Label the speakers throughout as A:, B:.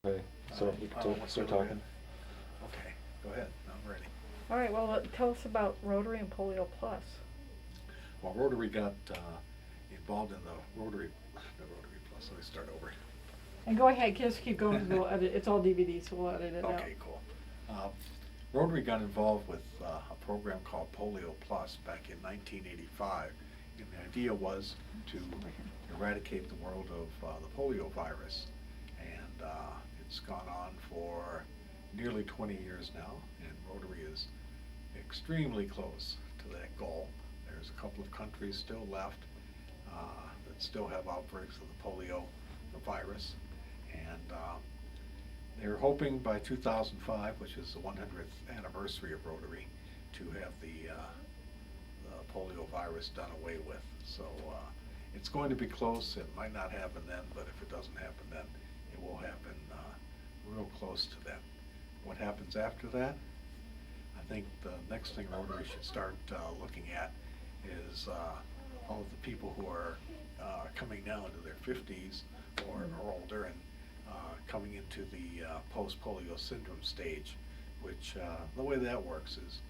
A: Okay, so we can
B: Let's
A: start
B: go ahead.
A: talking.
B: Okay, go ahead, I'm ready.
C: All right, well, tell us about Rotary and Polio Plus.
B: Well, Rotary got involved in the Rotary Plus, let me start over.
C: And go ahead, just keep going, 'cause we'll edit, it's all DVD, so we'll edit it out.
B: Okay, cool. Rotary got involved with a program called Polio Plus back in 1985, and the idea was to eradicate the world of the polio virus. And it's gone on for nearly 20 years now, and Rotary is extremely close to that goal. There's a couple of countries still left that still have outbreaks of the polio virus, and they're hoping by 2005, which is the 100th anniversary of Rotary, to have the polio virus done away with. So it's going to be close. It might not happen then, but if it doesn't happen then, it will happen real close to then. What happens after that? I think the next thing Rotary should start looking at is all of the people who are coming now into their 50s or older, and coming into the post-polio syndrome stage, which the way that works is,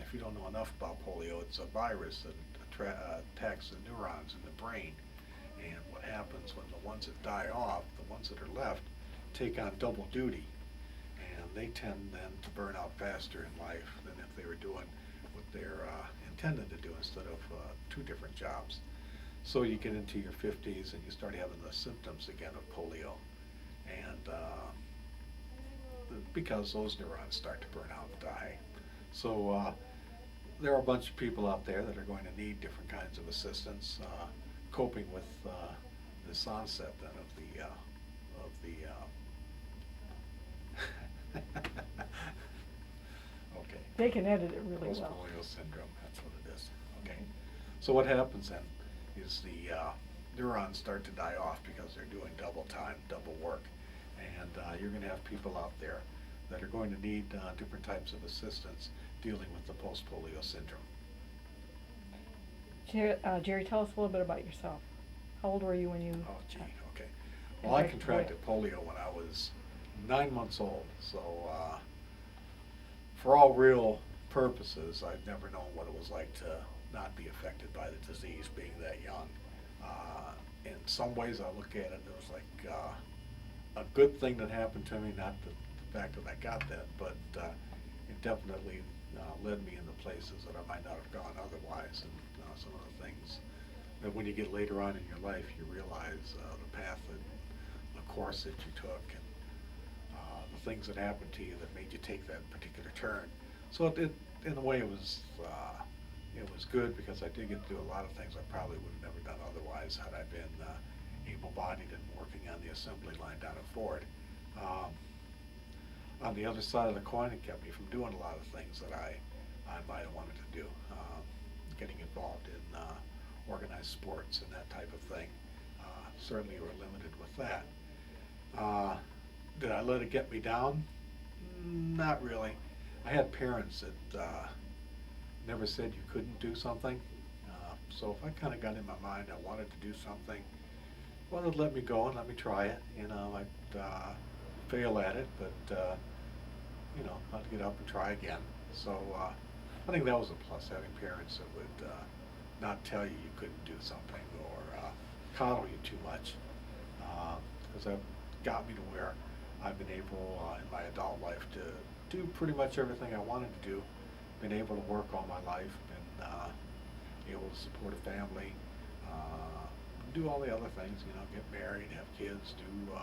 B: if you don't know enough about polio, it's a virus that attacks the neurons in the brain. And what happens when the ones that die off, the ones that are left, take on double duty. And they tend then to burn out faster in life than if they were doing what they're intended to do instead of two different jobs. So you get into your 50s and you start having the symptoms again of polio. And because those neurons start to burn out and die. So there are a bunch of people out there that are going to need different kinds of assistance coping with this onset then of the okay.
C: They can edit it really well.
B: Postpolio syndrome, that's what it is. Okay. So what happens then is the neurons start to die off because they're doing double time, double work. And you're going to have people out there that are going to need different types of assistance dealing with the post-polio syndrome.
C: Jerry, tell us a little bit about yourself. How old were you when you...
B: Oh, gee, okay. Well, I contracted polio when I was 9 months old, so for all real purposes, I've never known what it was like to not be affected by the disease being that young. In some ways, I look at it as like a good thing that happened to me, not the fact that I got that, but it definitely led me into places that I might not have gone otherwise. And some of the things that when you get later on in your life, you realize the path and the course that you took, and the things that happened to you that made you take that particular turn. So it in a way, it was good because I did get to do a lot of things I probably would have never done otherwise had I been able-bodied and working on the assembly line down at Ford. On the other side of the coin, it kept me from doing a lot of things that I might have wanted to do. Getting involved in organized sports and that type of thing. Certainly were limited with that. Did I let it get me down? Not really. I had parents that never said you couldn't do something. So if I kind of got in my mind I wanted to do something, well, they'd let me go and let me try it. You know, I'd fail at it, but you know, I'd get up and try again. So I think that was a plus, having parents that would not tell you you couldn't do something or coddle you too much, because that got me to where I've been able in my adult life to do pretty much everything I wanted to do. Been able to work all my life, been able to support a family, do all the other things, you know, get married, have kids, do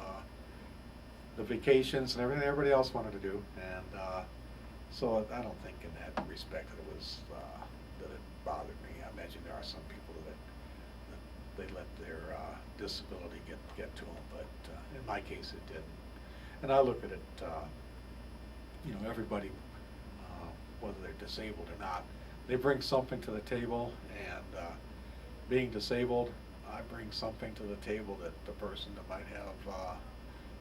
B: the vacations and everything everybody else wanted to do. And so I don't think in that respect that it was that it bothered me. I imagine there are some people that they let their disability get to them, but in my case it didn't. And I look at it, you know, everybody, whether they're disabled or not, they bring something to the table, and being disabled, I bring something to the table that the person that might have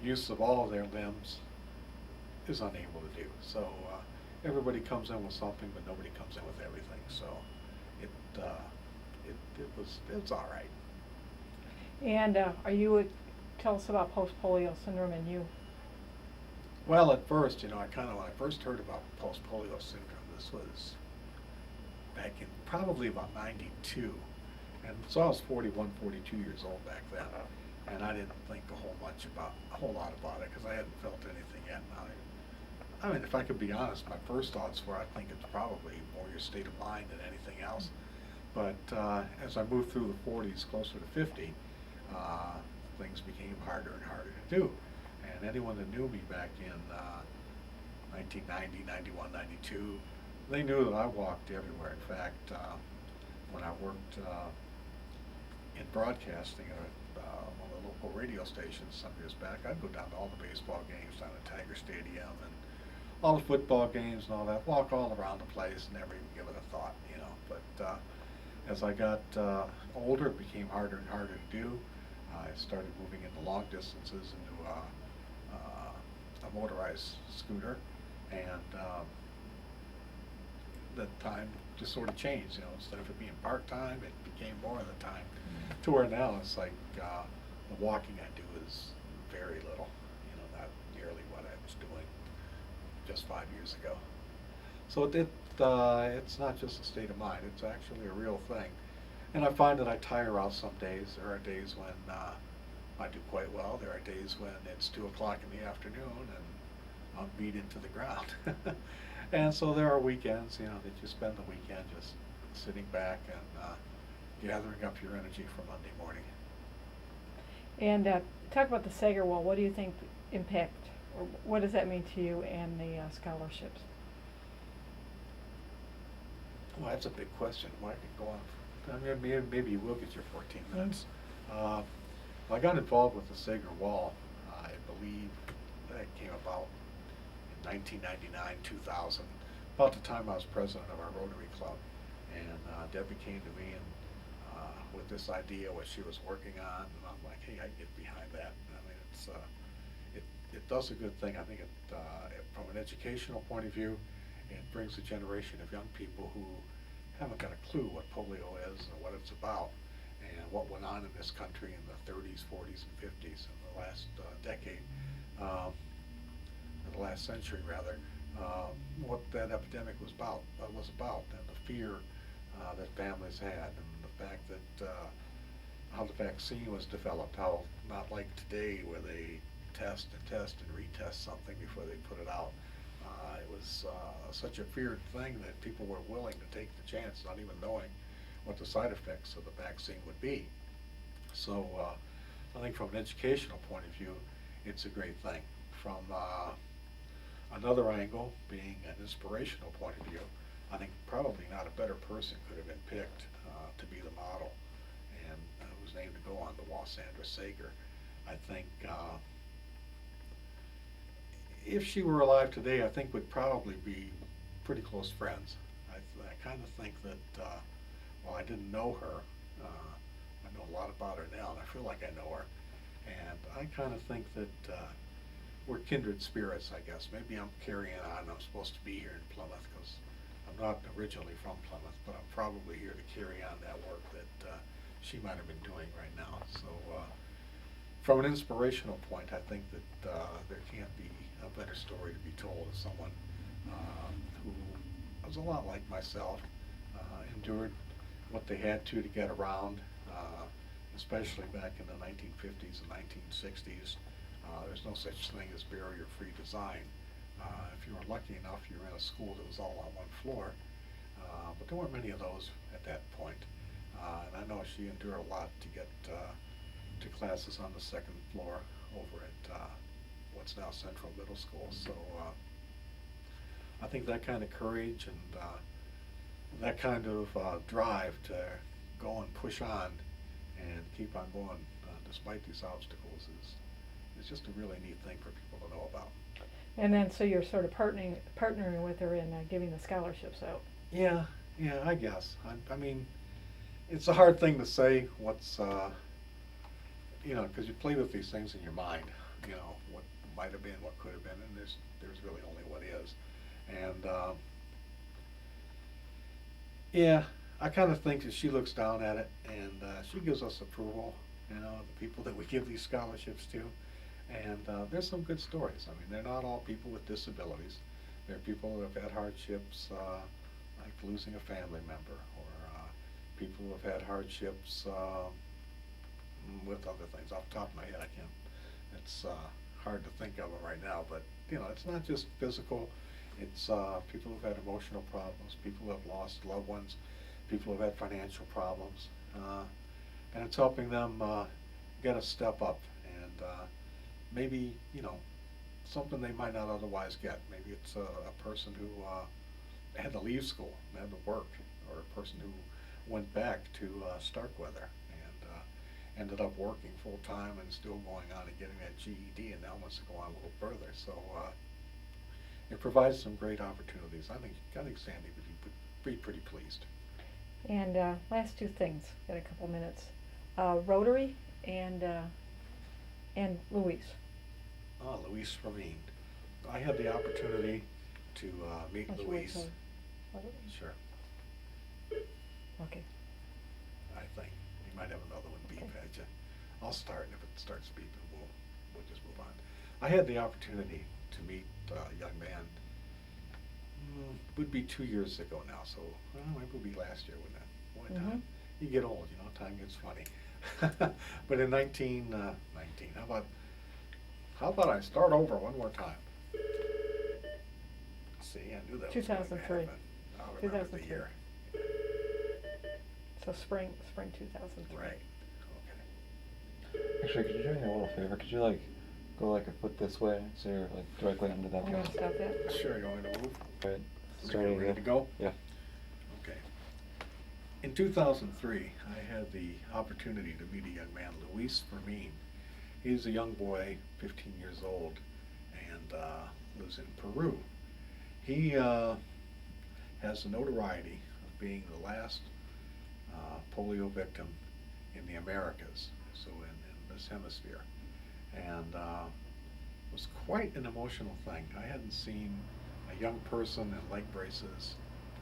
B: use of all of their limbs is unable to do. So everybody comes in with something, but nobody comes in with everything. So it was all right.
C: And tell us about post-polio syndrome and you.
B: Well, at first, when I first heard about post-polio syndrome, this was back in probably about 92. And so I was 41, 42 years old back then. And I didn't think a whole lot about it because I hadn't felt anything yet. I mean, if I could be honest, my first thoughts were I think it's probably more your state of mind than anything else. But as I moved through the 40s, closer to 50, things became harder and harder to do. And anyone that knew me back in 1990, 91, 92, they knew that I walked everywhere. In fact, when I worked in broadcasting at one of the local radio stations some years back, I'd go down to all the baseball games down at Tiger Stadium and all the football games and all that, walk all around the place, never even give it a thought. But as I got older, it became harder and harder to do. I started moving into long distances into a motorized scooter, and the time just sort of changed. Instead of it being part-time, it became more of the time. To where now it's like the walking I do is very little, not nearly what I was doing just 5 years ago. So it's not just a state of mind, it's actually a real thing. And I find that I tire out some days. There are days when I do quite well. There are days when it's 2 o'clock in the afternoon and I'm beat into the ground. And so there are weekends, that you spend the weekend just sitting back and gathering up your energy for Monday morning.
C: And talk about the Sagear Wall. What do you think impact, or what does that mean to you and the scholarships?
B: Well, that's a big question. I could go on. Maybe you will get your 14 minutes. Well, I got involved with the Sagear Wall. I believe that came about in 1999, 2000, about the time I was president of our Rotary Club. And Debbie came to me and with this idea what she was working on, and I'm like, hey, I can get behind that. I mean, it does a good thing. I think from an educational point of view, it brings a generation of young people who haven't got a clue what polio is or what it's about and what went on in this country in the 30s, 40s, and 50s in the last decade, in the last century rather, what that epidemic was about, and the fear that families had, and the fact that how the vaccine was developed, how not like today where they test and retest something before they put it out. It was such a feared thing that people were willing to take the chance, not even knowing what the side effects of the vaccine would be. So I think from an educational point of view, it's a great thing. From another angle, being an inspirational point of view, I think probably not a better person could have been picked to be the model, and whose name to go on the wall, Sandra Sagear. I think if she were alive today, I think we'd probably be pretty close friends. I kind of think that while I didn't know her, I know a lot about her now, and I feel like I know her. And I kind of think that we're kindred spirits, I guess. Maybe I'm carrying on. I'm supposed to be here in Plymouth because I'm not originally from Plymouth, but I'm probably here to carry on that work that she might have been doing right now. So from an inspirational point, I think that there can't be a better story to be told of someone who was a lot like myself, endured what they had to get around, especially back in the 1950s and 1960s. There's no such thing as barrier-free design. If you were lucky enough, you were in a school that was all on one floor, but there weren't many of those at that point. And I know she endured a lot to get to classes on the second floor over at what's now Central Middle School. So I think that kind of courage and that kind of drive to go and push on and keep on going despite these obstacles is just a really neat thing for people to know about.
C: And then so you're sort of partnering with her in giving the scholarships out.
B: Yeah, I guess. I mean, it's a hard thing to say what's, because you play with these things in your mind, what might have been, what could have been, and there's really only what is. And yeah, I kind of think that she looks down at it and she gives us approval, the people that we give these scholarships to. And there's some good stories. I mean, they're not all people with disabilities. They're people who have had hardships, like losing a family member, or people who have had hardships with other things. Off the top of my head, I can't. It's hard to think of them right now. But you know, it's not just physical. It's people who've had emotional problems, people who have lost loved ones, people who've had financial problems, and it's helping them get a step up and maybe, you know, something they might not otherwise get. Maybe it's a person who had to leave school and had to work, or a person who went back to Starkweather and ended up working full time and still going on and getting that GED, and now wants to go on a little further. So it provides some great opportunities. I think Sandy would be pretty pleased.
C: And last two things, got a couple minutes. Rotary and Louise.
B: Louise Fermin. I had the opportunity to meet
C: Let's
B: Louise.
C: wait till-
B: Sure.
C: Okay.
B: I think you might have another one beep at you. I'll start, and if it starts beeping, we'll just move on. I had the opportunity to meet a young man. Would be 2 years ago now, so well, it would be last year, wouldn't it? Boy, time, you get old, you know, time gets funny. But in 19, how about I start over one more time? See, I knew that was going to
C: 2003.
B: happen. I'll remember the
C: 2003.
B: year.
C: So spring 2003.
B: Right, okay.
A: Actually, could you do me a little favor? Could you like go like a foot this way so you're like directly under that
C: I'm gonna
A: guy?
C: stop that.
B: Sure, you want me to move?
A: Right.
B: Ready to go?
A: Yeah.
B: Okay. In 2003, I had the opportunity to meet a young man, Luis Fermin. He's a young boy, 15 years old, and lives in Peru. He has the notoriety of being the last polio victim in the Americas, so in this hemisphere. And it was quite an emotional thing. I hadn't seen a young person in leg braces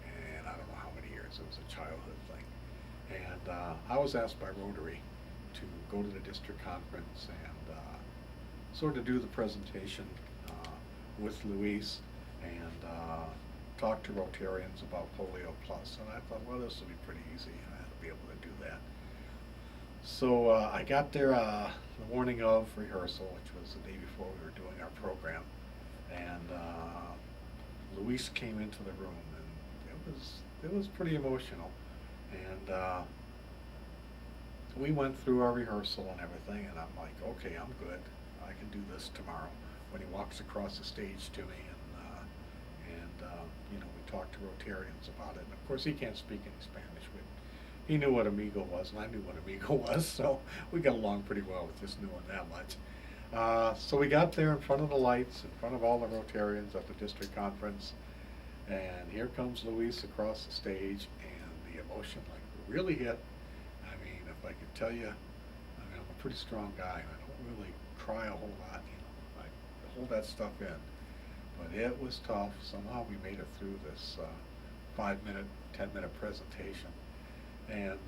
B: and I don't know how many years. It was a childhood thing. And I was asked by Rotary to go to the district conference and sort of do the presentation with Luis and talk to Rotarians about Polio Plus. And I thought, well, this will be pretty easy. I had to be able to do that. So I got there the morning of rehearsal, which was the day before we were doing our program, and Luis came into the room, and it was pretty emotional, and we went through our rehearsal and everything, and I'm like, okay, I'm good, I can do this tomorrow. When he walks across the stage to me, and you know, we talked to Rotarians about it, and of course he can't speak any Spanish, but he knew what amigo was, and I knew what amigo was, so we got along pretty well with just knowing that much. So we got there in front of the lights, in front of all the Rotarians at the district conference, and here comes Luis across the stage, and the emotion like really hit. I mean, if I could tell you, I mean, I'm a pretty strong guy, and I don't really cry a whole lot, you know, I hold that stuff in. But it was tough. Somehow we made it through this 5-minute, 10-minute presentation. And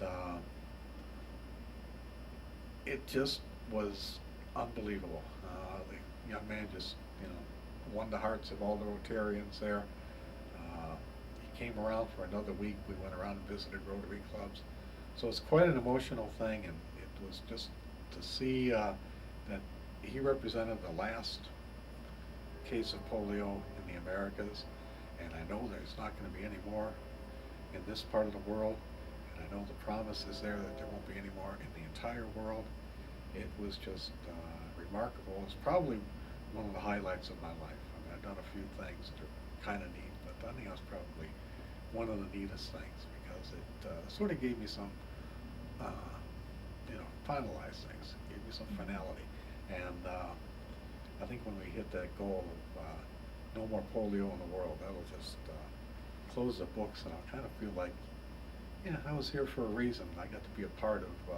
B: it just was unbelievable. The young man just, you know, won the hearts of all the Rotarians there. He came around for another week. We went around and visited Rotary clubs. So it's quite an emotional thing, and it was just to see that he represented the last case of polio in the Americas, and I know there's not going to be any more in this part of the world. I know the promise is there that there won't be any more in the entire world. It was just remarkable. It's probably one of the highlights of my life. I mean, I've done a few things that are kind of neat, but I think that was probably one of the neatest things because it sort of gave me some, you know, finalized things. It gave me some finality. And I think when we hit that goal of no more polio in the world, that'll just close the books, and I'll kind of feel like, yeah, I was here for a reason. I got to be a part of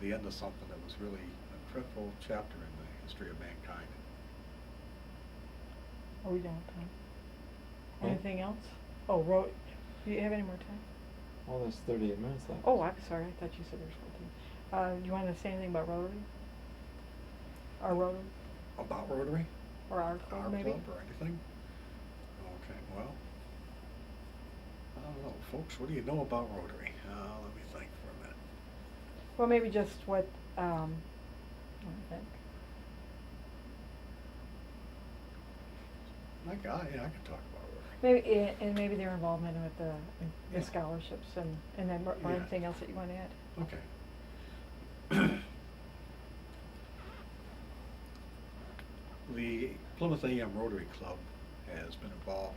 B: the end of something that was really a critical chapter in the history of mankind.
C: Are we done with time?
A: Yeah.
C: Anything else? Oh, do you have any more time?
A: Well, there's 38 minutes left.
C: Oh, I'm sorry, I thought you said there was 14. Do you want to say anything about Rotary? Our Rotary?
B: About Rotary?
C: Or our club,
B: Our
C: maybe?
B: club or anything? Okay, well, I don't know, folks, what do you know about Rotary? Let me think for a minute.
C: Well, maybe just what do you think?
B: Yeah, I can talk about Rotary.
C: Maybe, and maybe their involvement with the
B: Yeah.
C: scholarships and then, or
B: Yeah.
C: anything else that you want to add?
B: Okay. The Plymouth AM Rotary Club has been involved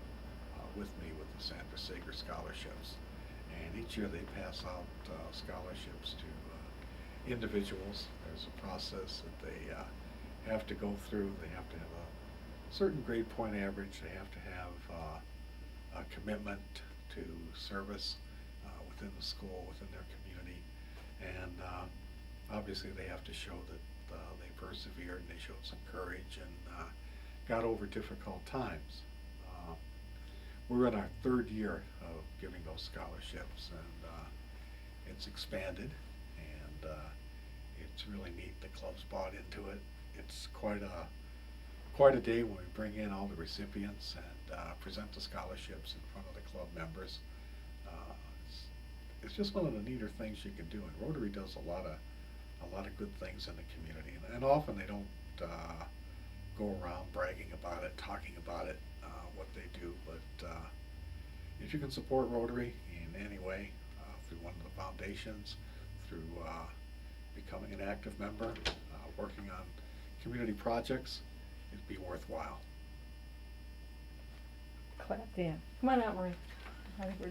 B: with me with the Sandra Sagear scholarships. And each year they pass out scholarships to individuals. There's a process that they have to go through. They have to have a certain grade point average. They have to have a commitment to service within the school, within their community. And obviously they have to show that they persevered and they showed some courage and got over difficult times. We're in our third year of giving those scholarships, and it's expanded, and it's really neat. The club's bought into it. It's quite a day when we bring in all the recipients and present the scholarships in front of the club members. It's just one of the neater things you can do, and Rotary does a lot of good things in the community, and often they don't go around bragging about it, talking about it, what they do, but if you can support Rotary in any way, through one of the foundations, through becoming an active member, working on community projects, it'd be worthwhile.
C: Clap, Dan. Come on out, Marie. I think we're